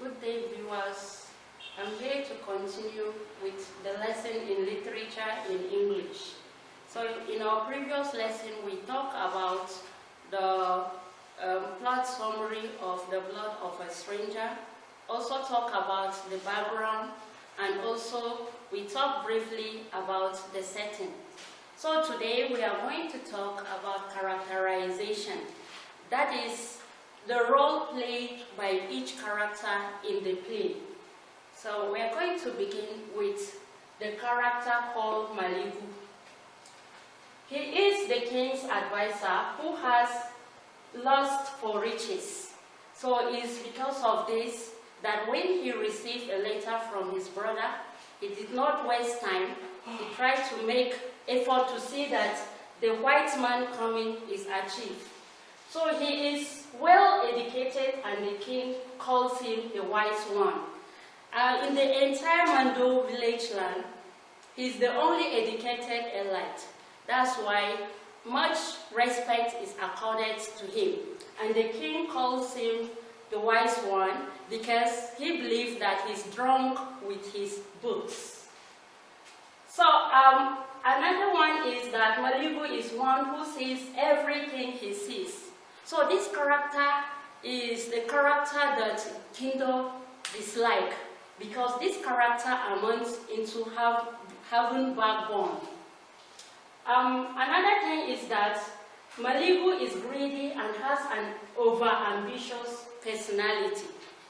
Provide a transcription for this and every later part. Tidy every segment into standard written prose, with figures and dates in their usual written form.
Good day, viewers. I'm here to continue with the lesson in literature in English. So in our previous lesson, we talked about the plot summary of The Blood of a Stranger, also talk about the background, and also we talked briefly about the setting. So today we are going to talk about characterization. That is the role played by each character in the play. So we are going to begin with the character called Maligu. He is the king's advisor who has lust for riches. So it is because of this that when he received a letter from his brother, he did not waste time. He tried to make effort to see that the white man coming is achieved. So he is well educated, and the king calls him the wise one. In the entire Mando village land, he is the only educated elite. That's why much respect is accorded to him. And the king calls him the wise one because he believes that he's drunk with his books. So another one is that Maligu is one who sees everything he sees. So this character is the character that Kindo dislikes, because this character amounts into having backbone. Another thing is that Maligu is greedy and has an over-ambitious personality.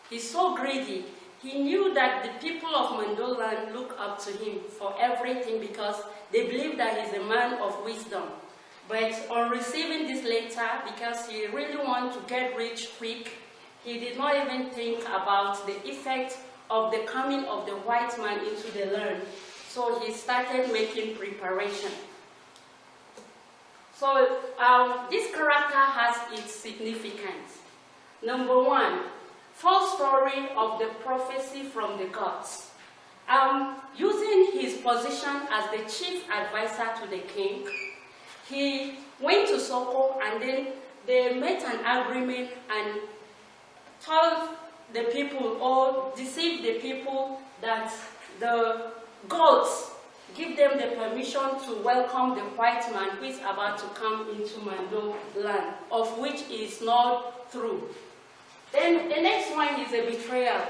He's so greedy. He knew that the people of Mandoland look up to him for everything because they believe that he's a man of wisdom. But on receiving this letter, because he really wanted to get rich quick, he did not even think about the effect of the coming of the white man into the land. So he started making preparation. So this character has its significance. Number one, false story of the prophecy from the gods. Using his position as the chief advisor to the king, he went to Soko, and then they made an agreement and told the people, or deceived the people, that the gods give them the permission to welcome the white man who is about to come into Mando land, of which is not true. Then the next one is a betrayal,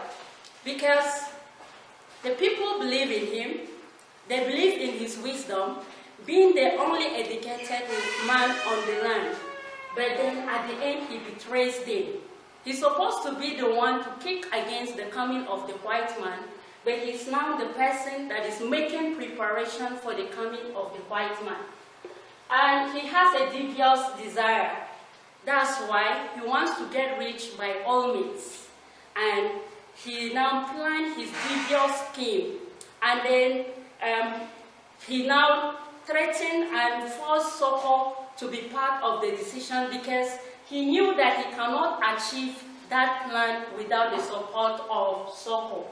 because the people believe in him, they believe in his wisdom, being the only educated man on the land. But then at the end he betrays them. He's supposed to be the one to kick against the coming of the white man, but he's now the person that is making preparation for the coming of the white man. And he has a devious desire. That's why he wants to get rich by all means. And he now planned his devious scheme. And then he now threatened and forced Soko to be part of the decision, because he knew that he cannot achieve that plan without the support of Soko.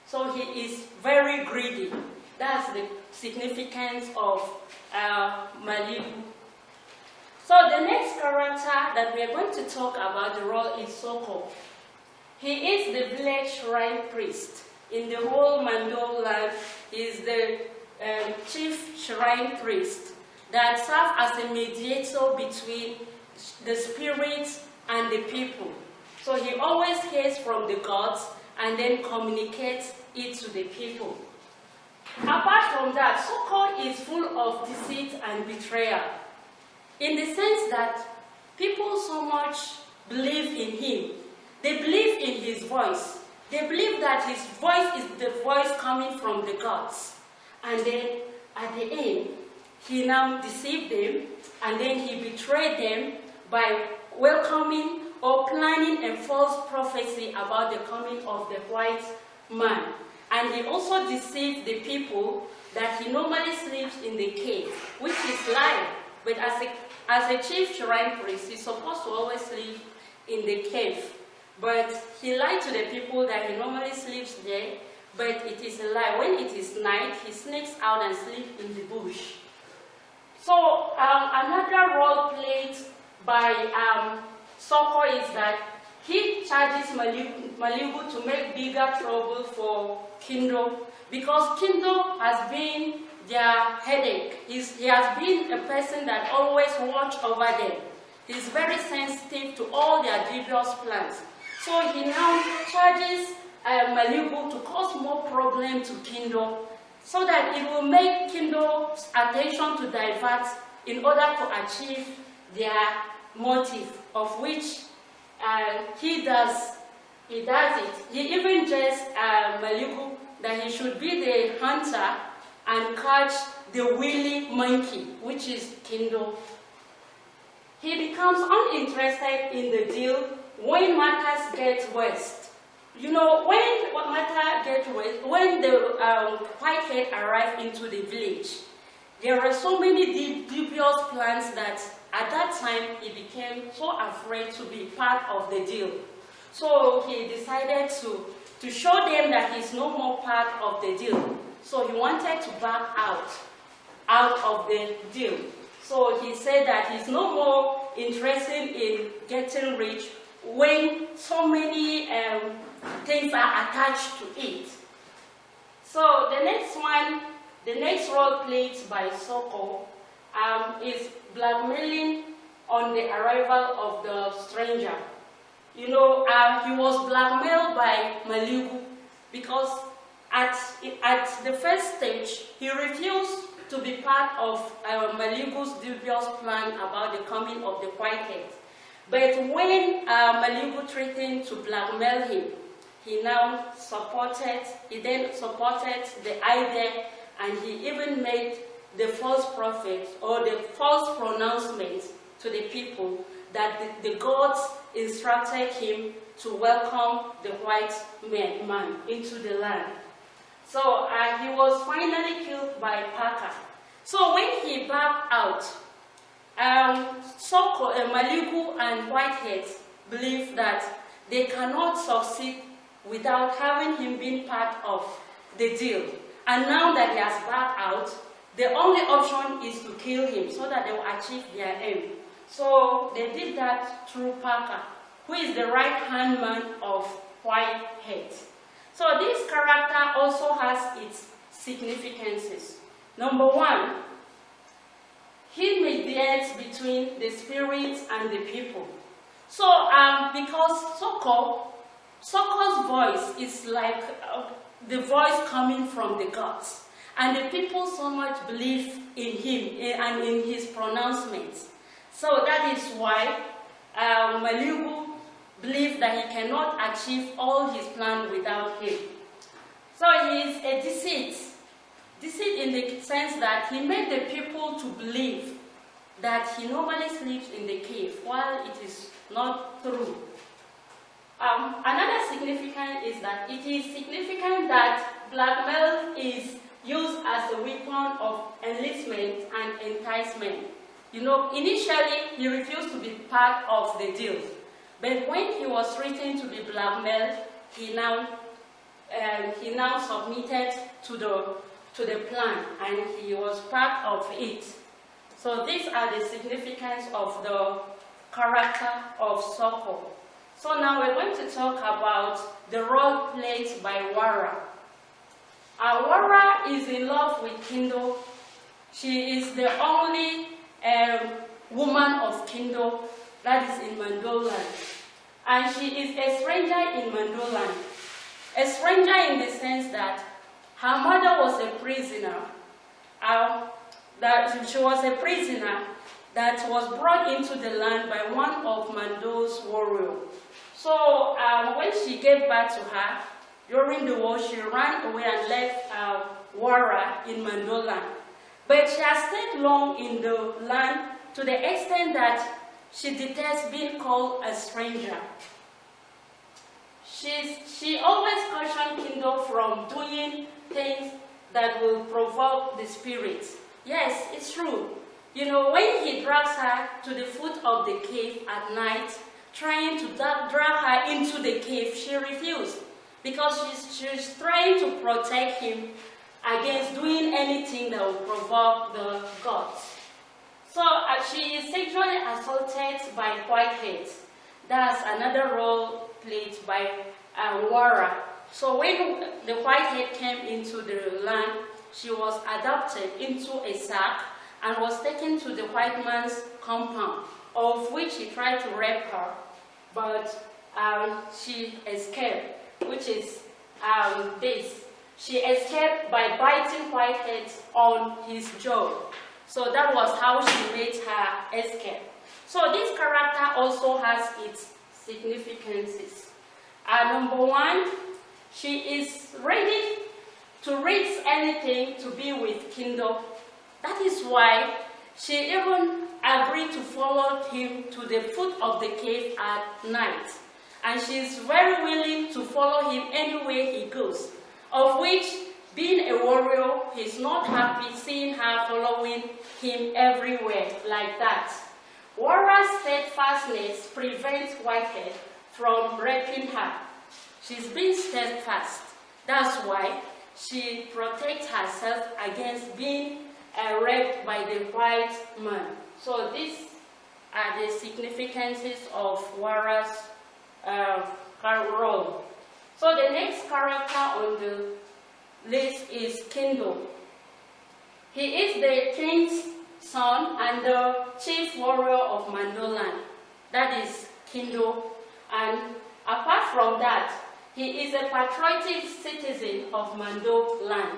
So he is very greedy. That's the significance of Maligu. So the next character that we are going to talk about the role is Soko. He is the village shrine priest. In the whole Mando land, he is the chief shrine priest that serves as a mediator between the spirits and the people. So he always hears from the gods and then communicates it to the people. Apart from that, Soko is full of deceit and betrayal, in the sense that people so much believe in him. They believe in his voice. They believe that his voice is the voice coming from the gods. And then at the end, he now deceived them, and then he betrayed them by welcoming or planning a false prophecy about the coming of the white man. And he also deceived the people that he normally sleeps in the cave, which is lie. But as a chief shrine priest, he's supposed to always sleep in the cave. But he lied to the people that he normally sleeps there, but it is a lie. When it is night, he sneaks out and sleeps in the bush. So another role played by Soko is that he charges Maligu Maligu to make bigger trouble for Kindo, because Kindo has been their headache. He has been a person that always watch over them. He's very sensitive to all their dubious plans. So he now charges Maligu to cause more problem to Kindo, so that it will make Kindo's attention to divert in order to achieve their motive, of which he does it. He even just Maligu that he should be the hunter and catch the wily monkey, which is Kindo. He becomes uninterested in the deal when matters get worse. You know, when matters get worse, when the Whitehead arrived into the village, there were so many dubious plans that at that time he became so afraid to be part of the deal. So he decided to show them that he's no more part of the deal. So he wanted to back out of the deal. So he said that he's no more interested in getting rich when so many things are attached to it. So the next role played by Soko is blackmailing on the arrival of the stranger. You know, he was blackmailed by Maligu because at the first stage, he refused to be part of Maligu's dubious plan about the coming of the Whitehead. But when Maligu threatened to blackmail him, he then supported the idea, and he even made the false prophet or the false pronouncement to the people that the gods instructed him to welcome the white man into the land. So he was finally killed by Parker. So when he backed out, Maligu and Whitehead believe that they cannot succeed without having him being part of the deal. And now that he has backed out, the only option is to kill him so that they will achieve their aim. So they did that through Parker, who is the right-hand man of Whitehead. So this character also has its significances. Number one, he mediates between the spirits and the people. So because Soko's voice is like the voice coming from the gods, and the people so much believe in him and in his pronouncements. So that is why Maligu believes that he cannot achieve all his plan without him. So he is a deceit. Deceit in the sense that he made the people to believe that he normally sleeps in the cave, while it is not true. Another significance is that it is significant that blackmail is used as a weapon of enlistment and enticement. You know, initially he refused to be part of the deal, but when he was threatened to be blackmailed, he now submitted to the plan, and he was part of it. So these are the significance of the character of Soko. So now we're going to talk about the role played by Wara. Wara is in love with Kindo. She is the only woman of Kindo that is in Mandoland. And she is a stranger in Mandoland. A stranger in the sense that her mother was a prisoner. That she was a prisoner that was brought into the land by one of Mando's warriors. So when she gave birth to her, during the war, she ran away and left Wara in Mandoland. But she has stayed long in the land to the extent that she detests being called a stranger. She always cautioned Kindo from doing things that will provoke the spirits. Yes, it's true. You know, when he drags her to the foot of the cave at night, trying to drag her into the cave, she refused, because she's trying to protect him against doing anything that will provoke the gods. So she is sexually assaulted by Whitehead. That's another role played by Wara. So when the Whitehead came into the land, she was adopted into a sack and was taken to the white man's compound, of which he tried to rape her, but she escaped, which is this. She escaped by biting Whitehead on his jaw. So that was how she made her escape. So this character also has its significances. Number one, she is ready to risk anything to be with Kindo. That is why she even agreed to follow him to the foot of the cave at night. And she is very willing to follow him anywhere he goes, of which, being a warrior, he's not happy seeing her following him everywhere like that. Wara's steadfastness prevents Whitehead from raping her. She's been steadfast. That's why she protects herself against being raped by the white man. So these are the significances of Wara's role. So the next character on the list is Kindo. He is the king's son and the chief warrior of Mandoland. That is Kindo. And apart from that, he is a patriotic citizen of Mandoland.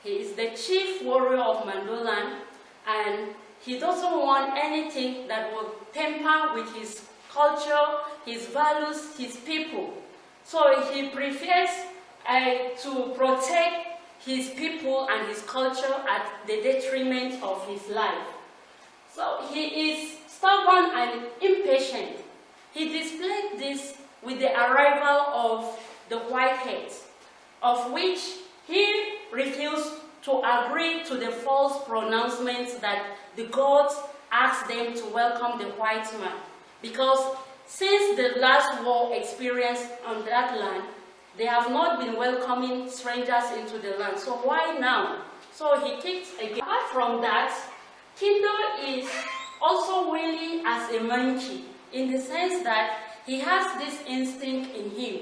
He is the chief warrior of Mandoland, and he doesn't want anything that will tamper with his culture, his values, his people. So he prefers to protect his people and his culture at the detriment of his life. So he is stubborn and impatient. He displayed this with the arrival of the Whiteheads, of which he refused to agree to the false pronouncements that the gods asked them to welcome the white man. Because since the last war experience on that land, they have not been welcoming strangers into the land. So why now? So he kicked again. Apart from that, Kindo is also willing as a monkey, in the sense that he has this instinct in him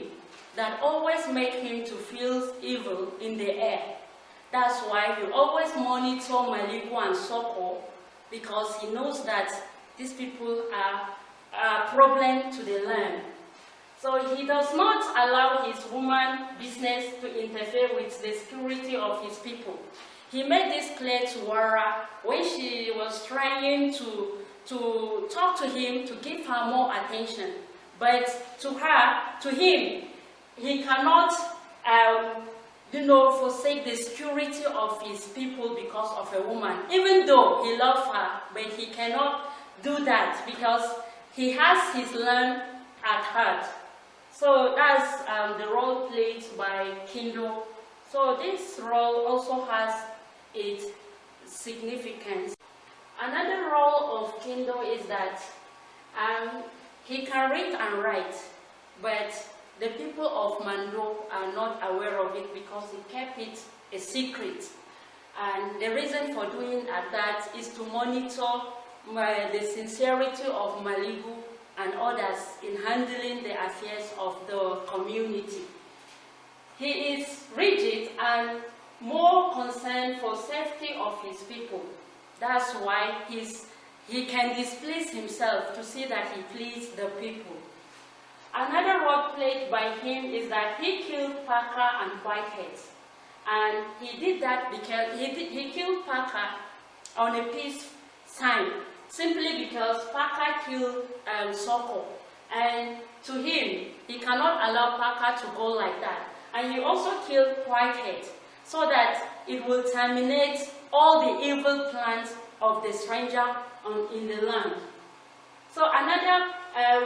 that always makes him to feel evil in the air. That's why he always monitor Maligu and Soko, because he knows that these people are a problem to the land. So he does not allow his woman business to interfere with the security of his people. He made this clear to Wara when she was trying to talk to him to give her more attention. But to him, he cannot, forsake the security of his people because of a woman. Even though he loves her, but he cannot do that because he has his land at heart. So that's the role played by Kindo. So this role also has its significance. Another role of Kindo is that he can read and write, but the people of Mando are not aware of it because he kept it a secret. And the reason for doing that is to monitor the sincerity of Maligu and others in handling the affairs of the community. He is rigid and more concerned for safety of his people. That's why he can displease himself to see that he pleases the people. Another role played by him is that he killed Parker and Whitehead. And he did that because he killed Parker on a peace sign, simply because Parker killed Soko. And to him, he cannot allow Parker to go like that. And he also killed Whitehead so that it will terminate all the evil plans of the stranger in the land. So another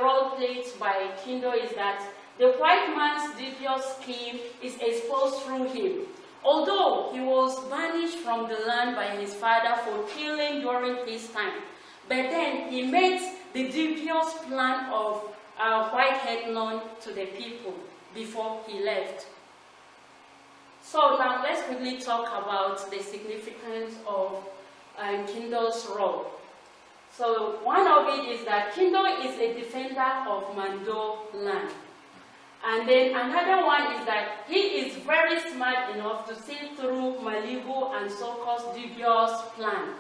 role played by Kindo is that the white man's dubious scheme is exposed through him. Although he was banished from the land by his father for killing during peacetime, but then he made the dubious plan of Whitehead known to the people before he left. So now let's quickly talk about the significance of Kindo's role. So one of it is that Kindo is a defender of Mando land. And then another one is that he is very smart enough to see through Maligu and SOKO'S dubious plan.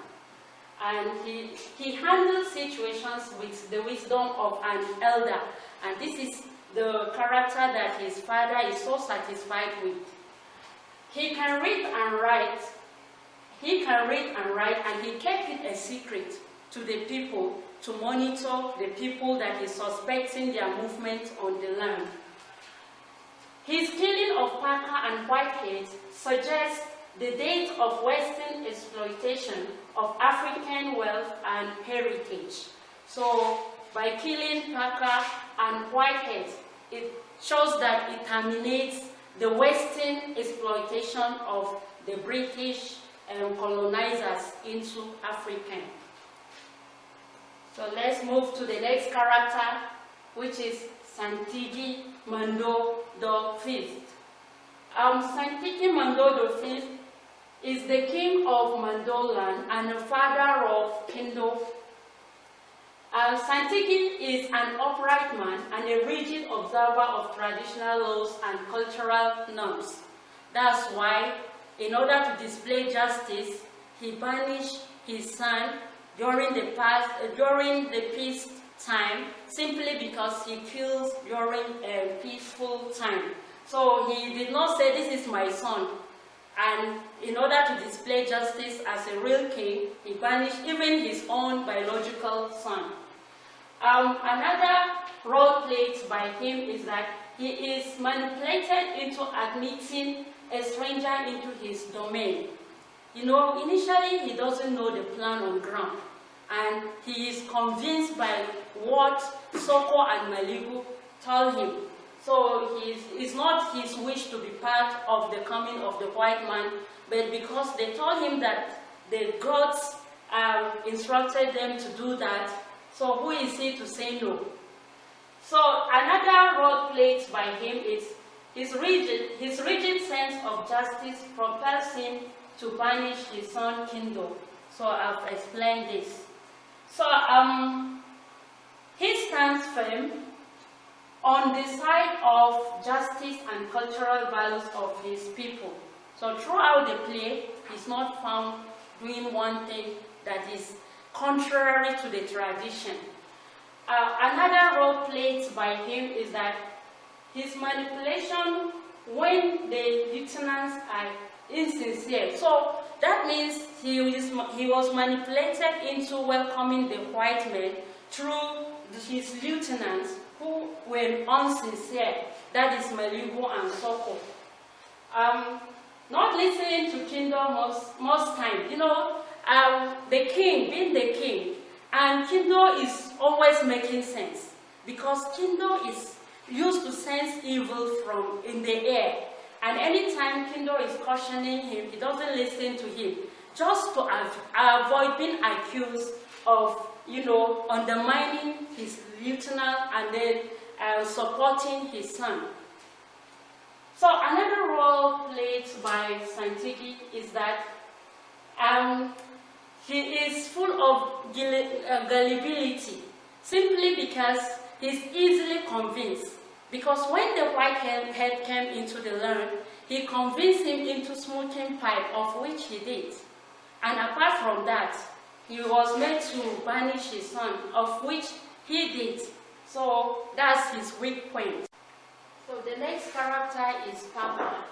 And he handles situations with the wisdom of an elder. And this is the character that his father is so satisfied with. He can read and write. And he kept it a secret to the people to monitor the people that is suspecting their movement on the land. His killing of Parker and Whitehead suggests the date of Western exploitation of African wealth and heritage. So, by killing Parker and Whitehead, it shows that it terminates the Western exploitation of the British colonizers into African. So let's move to the next character, which is Santigi Mando V. Santigi Mando V is the king of Mandoland and the father of Kindo. Santigi is an upright man and a rigid observer of traditional laws and cultural norms. That's why, in order to display justice, he banished his son during the peace time, simply because he kills during a peaceful time. So he did not say, "This is my son." And in order to display justice as a real king, he banished even his own biological son. Another role played by him is that he is manipulated into admitting a stranger into his domain. You know, initially he doesn't know the plan on ground, and he is convinced by what Soko and Maligu told him. So it's not his wish to be part of the coming of the white man, but because they told him that the gods instructed them to do that, so who is he to say no? So another role played by him is his rigid sense of justice propels him to banish his son Kindo. So I've explained this. So he stands firm on the side of justice and cultural values of his people. So throughout the play, he's not found doing one thing that is contrary to the tradition. Another role played by him is that his manipulation when the lieutenants are insincere. So that means he was manipulated into welcoming the white men through his lieutenants who were unsincere. That is Maligu and Soko. Not listening to Kingdom most time. You know, the king, being the king, and Kindo is always making sense, because Kindo is used to sense evil from in the air, and anytime Kindo is cautioning him, he doesn't listen to him, just to avoid being accused of, you know, undermining his lieutenant and then supporting his son. So another role played by Santigi is that he is full of gullibility, simply because he's easily convinced. Because when the white head came into the land, he convinced him into smoking pipe, of which he did. And apart from that, he was made to banish his son, of which he did. So that's his weak point. So the next character is Parker.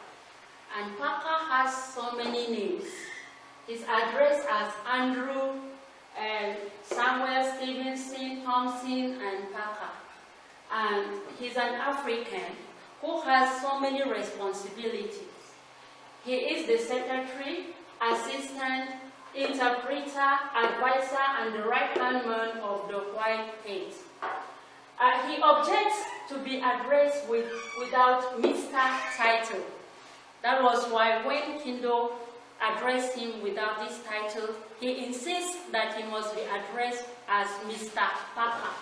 And Parker has so many names. He's addressed as Andrew, Samuel, Stevenson, Thompson, and Parker. And he's an African who has so many responsibilities. He is the secretary, assistant, interpreter, advisor, and the right-hand man of the white head. He objects to be addressed without Mr. title. That was why when Kindo addressed him without this title, he insists that he must be addressed as Mr. Parker.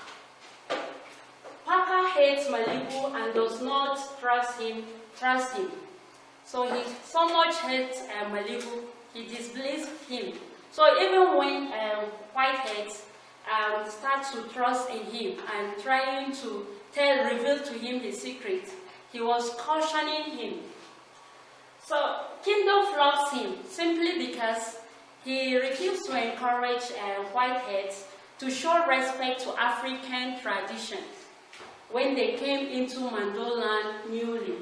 Parker hates Maligu and does not trust him. So he so much hates Maligu, he disbelieves him. So even when Whiteheads start to trust in him and trying to reveal to him his secret, he was cautioning him. So Kindo flogs him simply because he refused to encourage whiteheads to show respect to African traditions when they came into Mandoland newly.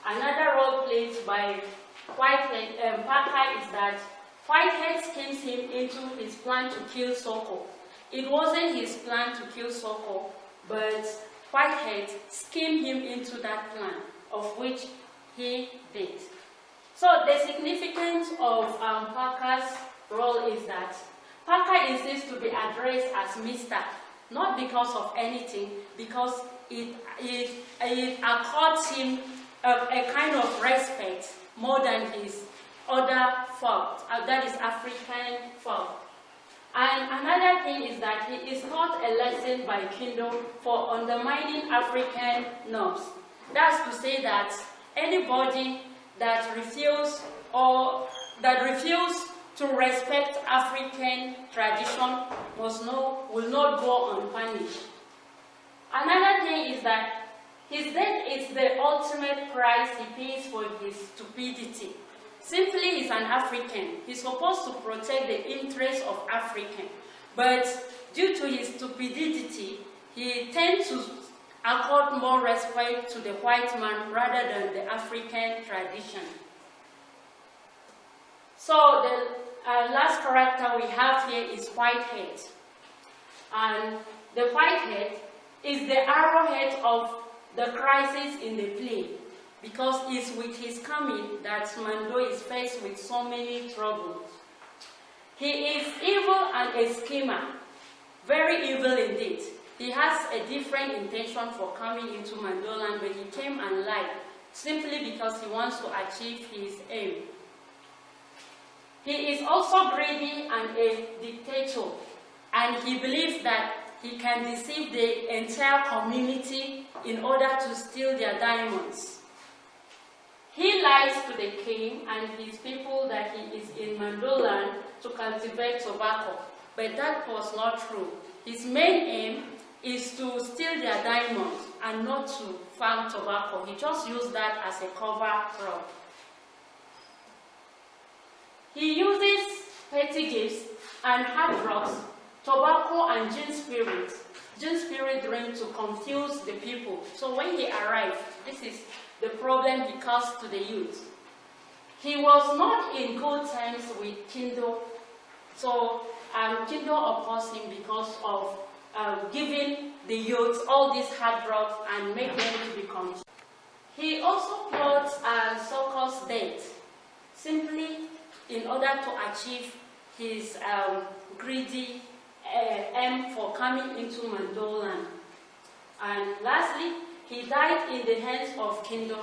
Another role played by Parker is that Whitehead schemes him into his plan to kill Soko. It wasn't his plan to kill Soko, but Whitehead schemed him into that plan, of which he did. So the significance of Parker's role is that Parker insists to be addressed as Mr., not because of anything, because it accords him a kind of respect more than his other folk, that is African folk. And another thing is that he is not a lesson by Kindo for undermining African norms. That's to say that anybody that refuses to respect African tradition will not go unpunished. Another thing is that his death is the ultimate price he pays for his stupidity. Simply, he's an African. He's supposed to protect the interests of Africans. But due to his stupidity, he tends to accord more respect to the white man rather than the African tradition. So the last character we have here is Whitehead. And the Whitehead is the arrowhead of the crisis in the play, because it's with his coming that Mando is faced with so many troubles. He is evil and a schemer, very evil indeed. He has a different intention for coming into Mandoland, but he came and lied, simply because he wants to achieve his aim. He is also greedy and a dictator, and he believes that he can deceive the entire community in order to steal their diamonds. He lies to the king and his people that he is in Mandoland to cultivate tobacco, but that was not true. His main aim is to steal their diamonds and not to farm tobacco. He just used that as a cover crop. He uses petty gifts and hard drugs, tobacco and gin spirit drink to confuse the people. So when he arrived, this is the problem he caused to the youth. He was not in good terms with Kindo, so Kindo opposed him because of giving the youth all these hard drugs and make them to be confused. He also plot SOKO'S death, simply in order to achieve his greedy aim for coming into Mandoland. And lastly, he died in the hands of Kindo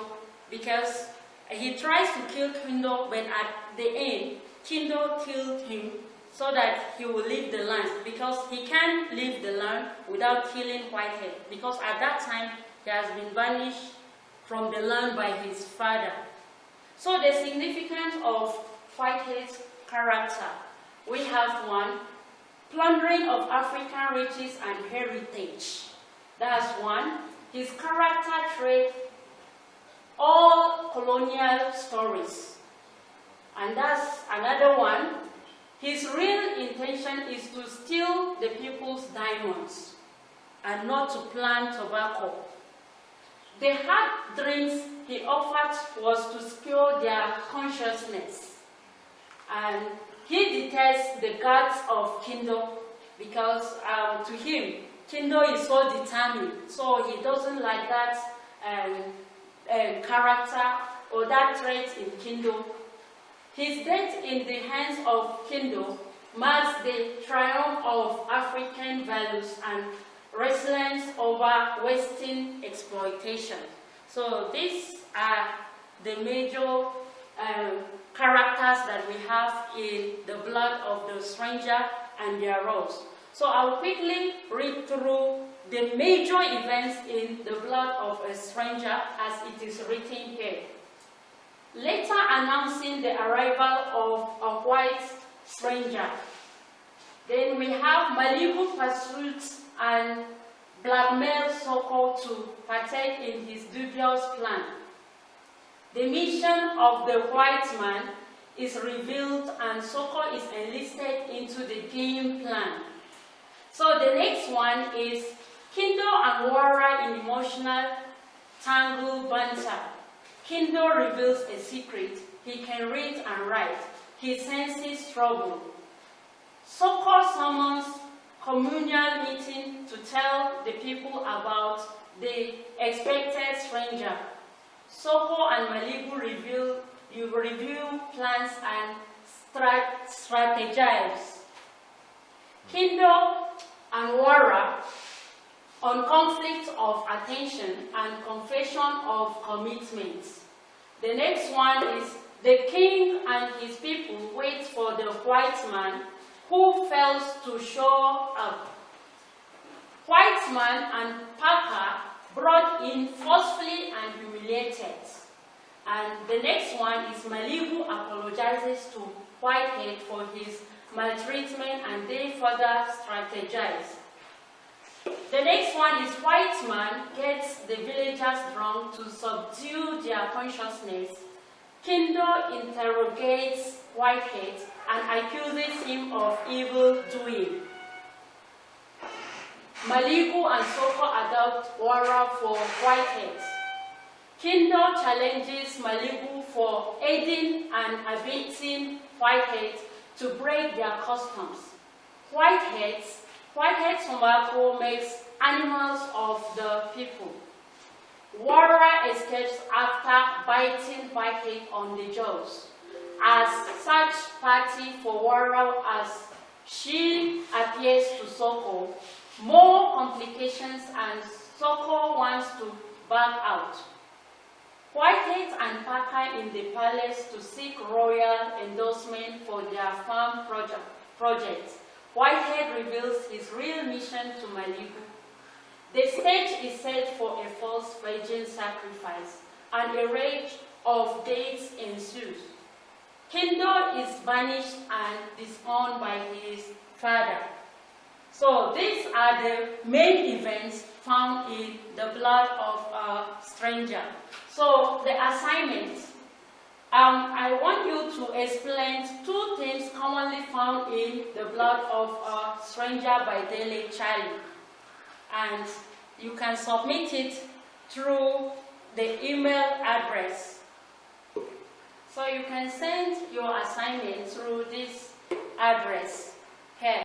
because he tries to kill Kindo, but at the end, Kindo killed him so that he will leave the land, because he can't leave the land without killing Whitehead, because at that time he has been banished from the land by his father. So the significance of Whitehead's character, we have one, plundering of African riches and heritage. That's one. His character trait, all colonial stories. And that's another one. His real intention is to steal the people's diamonds and not to plant tobacco. The hard drinks he offered was to secure their consciousness. And he detests the guards of Kindo because to him, Kindo is so determined. So he doesn't like that character or that trait in Kindo. His death in the hands of Kindo marks the triumph of African values and resilience over Western exploitation. So these are the major characters that we have in The Blood of the Stranger and their roles. So I'll quickly read through the major events in The Blood of a Stranger as it is written here. Later announcing the arrival of a white stranger. Then we have Maligu pursuits and blackmails Soko to partake in his dubious plan. The mission of the white man is revealed and Soko is enlisted into the game plan. So the next one is Kindo and Wara in emotional tangle banter. Kindo reveals a secret. He can read and write. He senses trouble. Soko summons communal meeting to tell the people about the expected stranger. Soko and Maligu review plans and strategize. Kindo and Wara on conflict of attention and confession of commitments. The next one is the king and his people wait for the white man who fails to show up. White man and Parker brought in forcefully and humiliated. And the next one is Maligu apologizes to Whitehead for his maltreatment and they further strategize. The next one is white man gets the villagers drunk to subdue their consciousness. Kindo interrogates Whitehead and accuses him of evil doing. Maligu and Soko adopt Wara for Whitehead. Kindo challenges Maligu for aiding and abetting Whitehead to break their customs. Whitehead's tobacco makes animals of the people. Wara escapes after biting Whitehead on the jaws. As such party for Wara as she appears to Soko, more complications and Soko wants to back out. Whitehead and Parker in the palace to seek royal endorsement for their farm project. Whitehead reveals his real mission to Maligu. The stage is set for a false virgin sacrifice, and a rage of dates ensues. Kindo is banished and disowned by his father. So these are the main events found in the blood of a stranger. So the assignment, I want you to explain two things commonly found in the blood of a stranger by Dele Charlie. And you can submit it through the email address. So you can send your assignment through this address here.